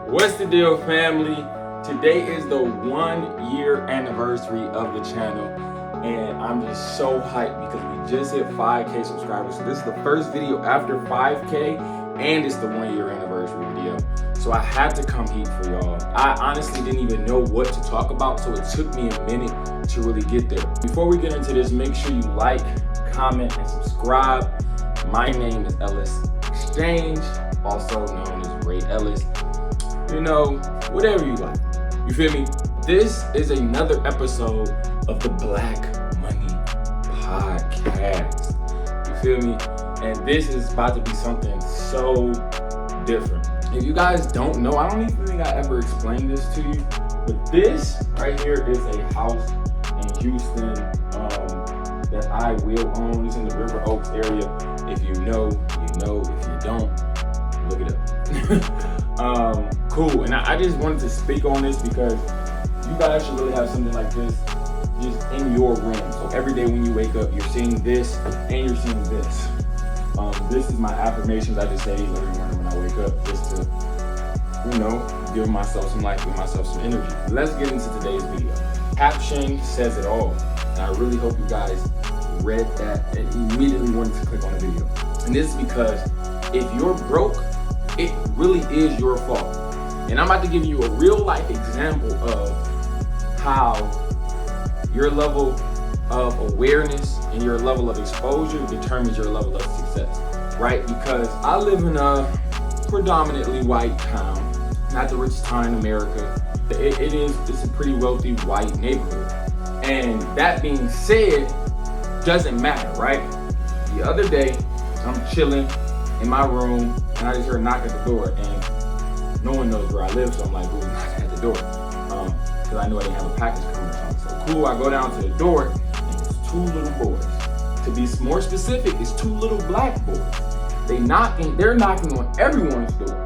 What's the deal, family? Today is the 1 year anniversary of the channel, and I'm just so hyped because we just hit 5K subscribers. So this is the first video after 5K, and it's the 1 year anniversary video. So I had to come heat for y'all. I honestly didn't even know what to talk about, so it took me a minute to really get there. Before we get into this, make sure you like, comment, and subscribe. My name is Ellis Exchange, also known as Ray Ellis. You know, whatever you like. You feel me? This is another episode of the Black Money Podcast. You feel me? And this is about to be something so different. If you guys don't know, I don't even think I ever explained this to you, but this right here is a house in Houston that I will own. It's in the River Oaks area. If you know, you know. If you don't, look it up. Cool. And I just wanted to speak on this because you guys should really have something like this just in your room. So every day when you wake up, you're seeing this and you're seeing this. This is my affirmations I just say every morning when I wake up, just to, you know, give myself some life, give myself some energy. Let's get into today's video. Caption says it all. And I really hope you guys read that and immediately wanted to click on the video. And this is because if you're broke, it really is your fault. And I'm about to give you a real life example of how your level of awareness and your level of exposure determines your level of success, right? Because I live in a predominantly white town, not the richest town in America. It's a pretty wealthy white neighborhood. And that being said, doesn't matter, right? The other day, I'm chilling in my room and I just heard a knock at the door, and no one knows where I live, so I'm like, who's knocking at the door? Because I knew I didn't have a package coming or something. So cool, I go down to the door, and it's two little boys. To be more specific, it's two little black boys. They're knocking on everyone's door.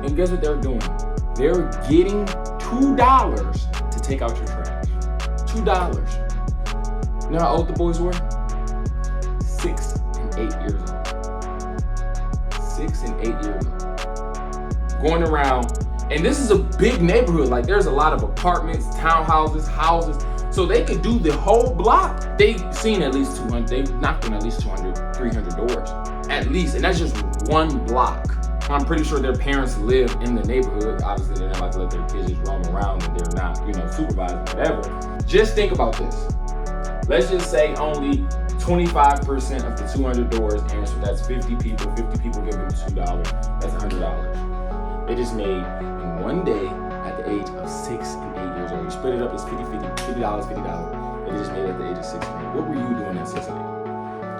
And guess what they're doing? They're getting $2 to take out your trash. $2. You know how old the boys were? 6 and 8 years old. 6 and 8 years old. Going around, and this is a big neighborhood. Like, there's a lot of apartments, townhouses, houses. So they could do the whole block. They've seen at least 200, they've knocked on at least 200, 300 doors. At least, and that's just one block. I'm pretty sure their parents live in the neighborhood. Obviously, they're not about to let their kids just roam around and they're not, supervising, whatever. Just think about this. Let's just say only 25% of the 200 doors answered. That's 50 people. 50 people give them $2. That's $100. They just made in one day at the age of 6 and 8 years old. You split it up, it's $50. They just made it at the age of 6 and 8. What were you doing at 6 and 8?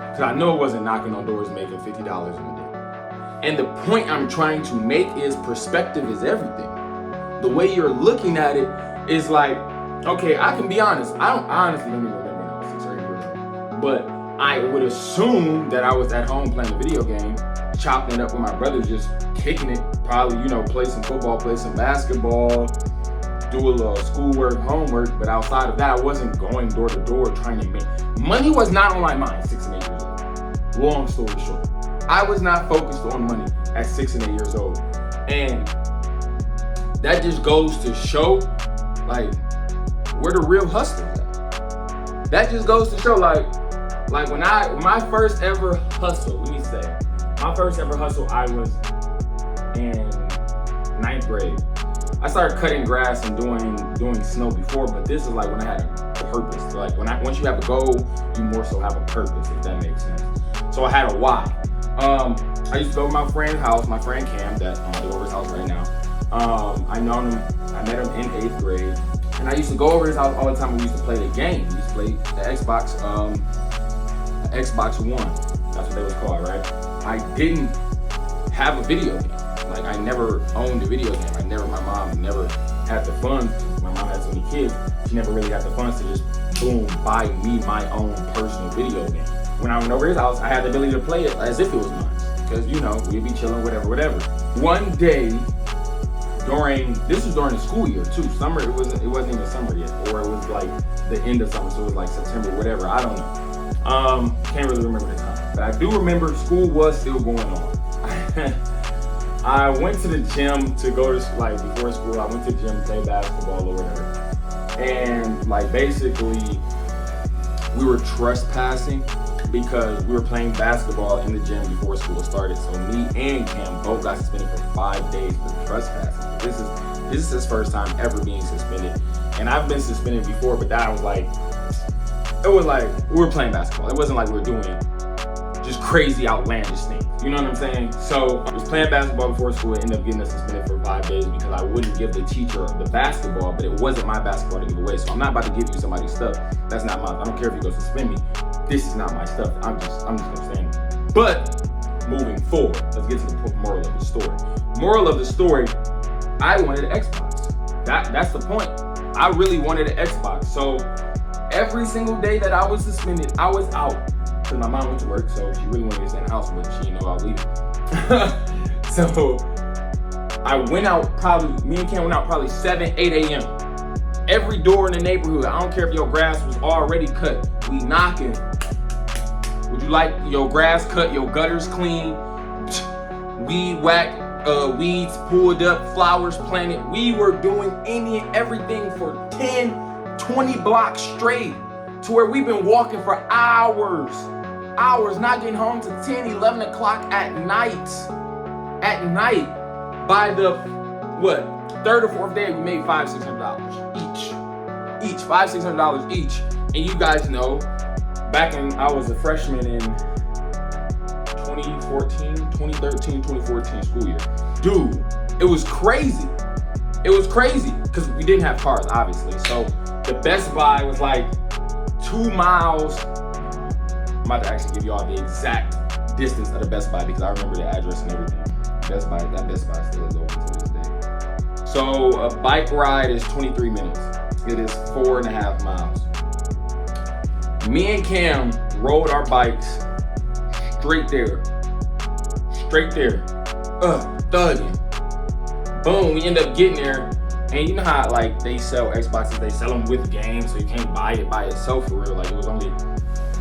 Because I know it wasn't knocking on doors making $50 in a day. And the point I'm trying to make is perspective is everything. The way you're looking at it is like, okay, I can be honest. I honestly don't even remember when I was 6 or 8 years old. But I would assume that I was at home playing a video game, chopping it up with my brothers, just kicking it, probably, play some football, play some basketball, do a little schoolwork, homework. But outside of that, I wasn't going door to door trying to make money. Was not on my mind 6 and 8 years old. Long story short, I was not focused on money at 6 and 8 years old. And that just goes to show, like, where the real hustlers at. That just goes to show, like when my first ever hustle, my first ever hustle, I was in 9th grade. I started cutting grass and doing snow before, but this is like when I had a purpose. So like once you have a goal, you more so have a purpose, if that makes sense. So I had a why. I used to go to my friend's house, my friend Cam, that's over his house right now. I met him in 8th grade, and I used to go over his house all the time. We used to play the game. We used to play the Xbox One. That's what they was called, right? I didn't have a video game. Like, I never owned a video game. My mom never had the funds. My mom had so many kids. She never really got the funds to just, boom, buy me my own personal video game. When I went over his house, I had the ability to play it as if it was mine. Because, we'd be chilling, whatever. One day, this was during the school year too. Summer, it wasn't even summer yet. Or it was like the end of summer, so it was like September, whatever, I don't know. Can't really remember the time. But I do remember school was still going on. I went to the gym to go to, like, before school, I went to the gym to play basketball or whatever. And, like, basically, we were trespassing because we were playing basketball in the gym before school started. So me and Cam both got suspended for 5 days for trespassing. This is his first time ever being suspended. And I've been suspended before, but that was like, it was like we were playing basketball. It wasn't like we were doing just crazy outlandish things. You know what I'm saying? So I was playing basketball before school and ended up getting us suspended for 5 days because I wouldn't give the teacher the basketball, but it wasn't my basketball to give away. So I'm not about to give you somebody's stuff. That's not mine. I don't care if you go suspend me. This is not my stuff. I'm just gonna stand there. But moving forward, let's get to the moral of the story. Moral of the story, I wanted an Xbox. That's the point. I really wanted an Xbox. So every single day that I was suspended, I was out. Because my mom went to work, so she really wanted me to stay in the house, but she didn't know I was leaving. So I went out me and Cam went out probably 7, 8 a.m. Every door in the neighborhood, I don't care if your grass was already cut, we knocking. Would you like your grass cut, your gutters clean, weed whacked, weeds pulled up, flowers planted? We were doing any and everything for 10, 20 blocks straight, to where we've been walking for hours, not getting home to 10, 11 o'clock at night. By the, third or fourth day, we made $500, $600 each, $500, $600 each. And you guys know, I was a freshman in 2013, 2014 school year. Dude, it was crazy. Because we didn't have cars, obviously. So the Best Buy was like 2 miles. I'm about to actually give you all the exact distance of the Best Buy because I remember the address and everything. That Best Buy still is open to this day. So a bike ride is 23 minutes. It is 4.5 miles. Me and Cam rode our bikes straight there, thugging. Boom, we end up getting there, and you know how like they sell Xboxes, they sell them with games, so you can't buy it by itself for real. Like it was only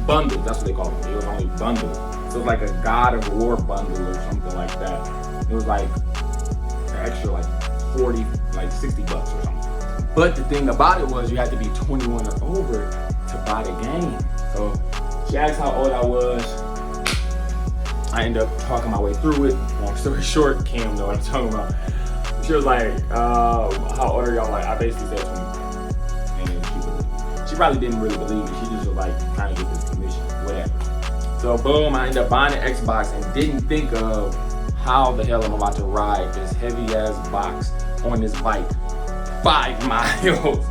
bundled, that's what they call it. It was only bundled. So it was like a God of War bundle or something like that. It was like an extra like 40, like $60 or something. But the thing about it was you had to be 21 or over to buy the game. So she asked how old I was. I ended up talking my way through it. Long story short, Cam know what I'm talking about. She was like, how old are y'all? Like, I basically said 20. And she probably didn't really believe me. She just was like trying to get this commission, whatever. So boom, I ended up buying an Xbox and didn't think of how the hell I'm about to ride this heavy ass box on this bike 5 miles.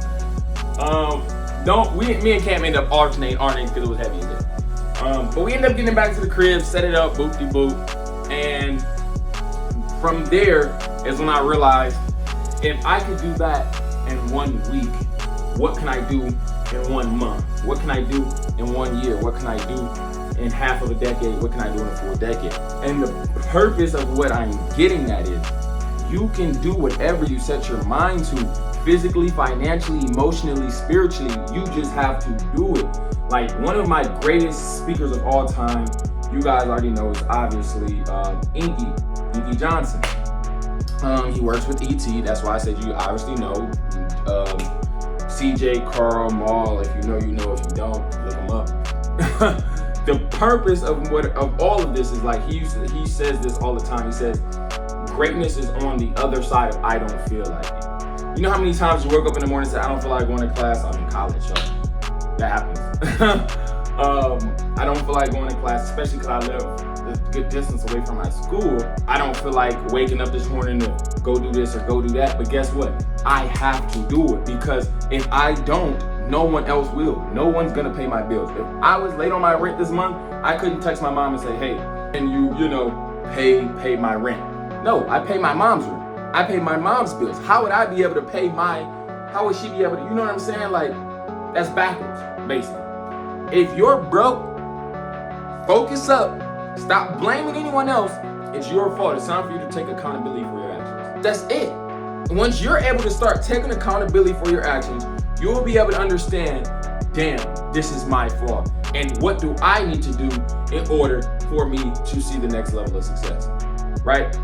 Me and Cam ended up alternating because it was heavy as hell. But we ended up getting back to the crib, set it up, boop-de-boop. And from there is when I realized, if I could do that in 1 week, what can I do in 1 month? What can I do in 1 year? What can I do in half of a decade? What can I do in a full decade? And the purpose of what I'm getting at is, you can do whatever you set your mind to, physically, financially, emotionally, spiritually. You just have to do it. Like, one of my greatest speakers of all time, you guys already know, is obviously Inky Johnson. He works with ET, that's why I said you obviously know. CJ, Carl, Maul, if you know, you know. If you don't, look him up. The purpose of all of this is, like, he says this all the time. He says, greatness is on the other side of I don't feel like it. You know how many times you woke up in the morning and say, I don't feel like going to class? I'm in college, so that happens. I don't feel like going to class, especially because I live a good distance away from my school. I don't feel like waking up this morning to go do this or go do that. But guess what? I have to do it, because if I don't, no one else will. No one's gonna pay my bills. If I was late on my rent this month, I couldn't text my mom and say, hey, can you pay my rent? No, I pay my mom's rent. I pay my mom's bills. How would I be able to pay how would she be able to, you know what I'm saying? Like, that's backwards, basically. If you're broke, focus up. Stop blaming anyone else. It's your fault. It's time for you to take accountability for your actions. That's it. Once you're able to start taking accountability for your actions, you'll be able to understand, damn, this is my fault. And what do I need to do in order for me to see the next level of success, right?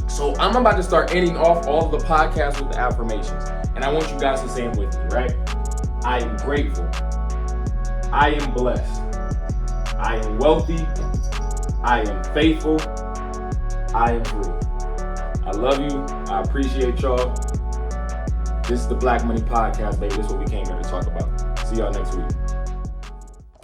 So I'm about to start ending off all of the podcasts with the affirmations. And I want you guys to say them with me, right? I am grateful. I am blessed. I am wealthy. I am faithful. I am free. I love you. I appreciate y'all. This is the Black Money Podcast, baby. This is what we came here to talk about. See y'all next week.